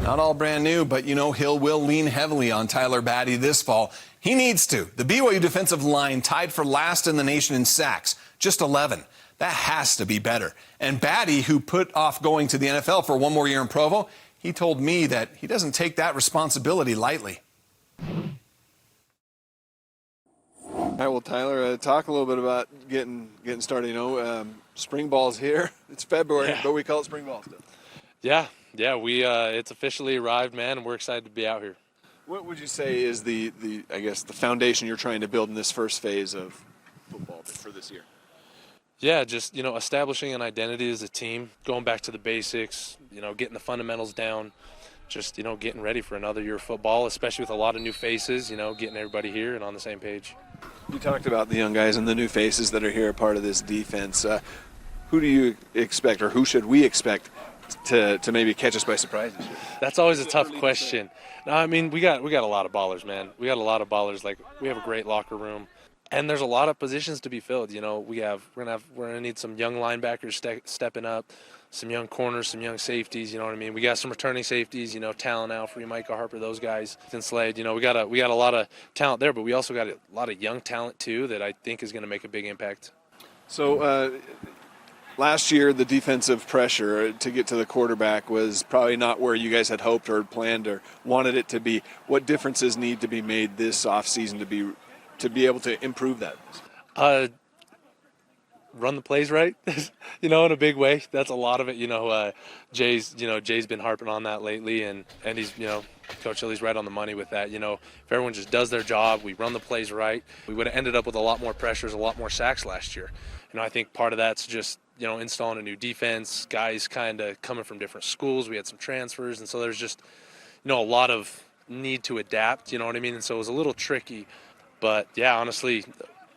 Not all brand new, but Hill will lean heavily on Tyler Batty this fall. He needs to. The BYU defensive line tied for last in the nation in sacks, just 11. That has to be better. And Batty, who put off going to the NFL for one more year in Provo, he told me that he doesn't take that responsibility lightly. All right, well, Tyler, talk a little bit about getting started. Spring ball's here. It's February, but we call it spring ball still. Yeah, it's officially arrived, man, and we're excited to be out here. What would you say is the foundation you're trying to build in this first phase of football for this year? Yeah, just, establishing an identity as a team, going back to the basics, getting the fundamentals down, just, getting ready for another year of football, especially with a lot of new faces, getting everybody here and on the same page. You talked about the young guys and the new faces that are here, part of this defense. Who do you expect, or who should we expect to maybe catch us by surprise this year? That's always a tough question. No, I mean, we got a lot of ballers, man. We got a lot of ballers. Like, we have a great locker room, and there's a lot of positions to be filled. We're gonna need some young linebackers stepping up, some young corners, some young safeties. You know what I mean? We got some returning safeties. Talent Alfrey, Micah Harper, those guys. And Slade. We got a lot of talent there, but we also got a lot of young talent too that I think is going to make a big impact. So. Last year, the defensive pressure to get to the quarterback was probably not where you guys had hoped or planned or wanted it to be. What differences need to be made this offseason to be able to improve that? Run the plays right, in a big way. That's a lot of it. Jay's been harping on that lately, and he's, Coach Hilly's right on the money with that. If everyone just does their job, we run the plays right, we would have ended up with a lot more pressures, a lot more sacks last year. I think part of that's just, installing a new defense, guys kind of coming from different schools. We had some transfers, and so there's just, a lot of need to adapt, you know what I mean? And so it was a little tricky. But, yeah, honestly,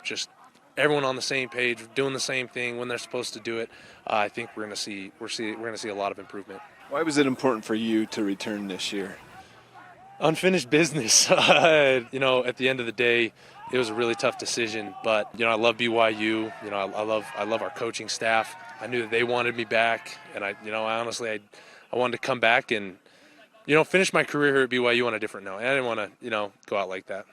just everyone on the same page, doing the same thing when they're supposed to do it. I think we're going to see a lot of improvement. Why was it important for you to return this year? Unfinished business. At the end of the day, it was a really tough decision, but I love BYU. I love our coaching staff. I knew that they wanted me back, and I wanted to come back and finish my career here at BYU on a different note. I didn't want to go out like that.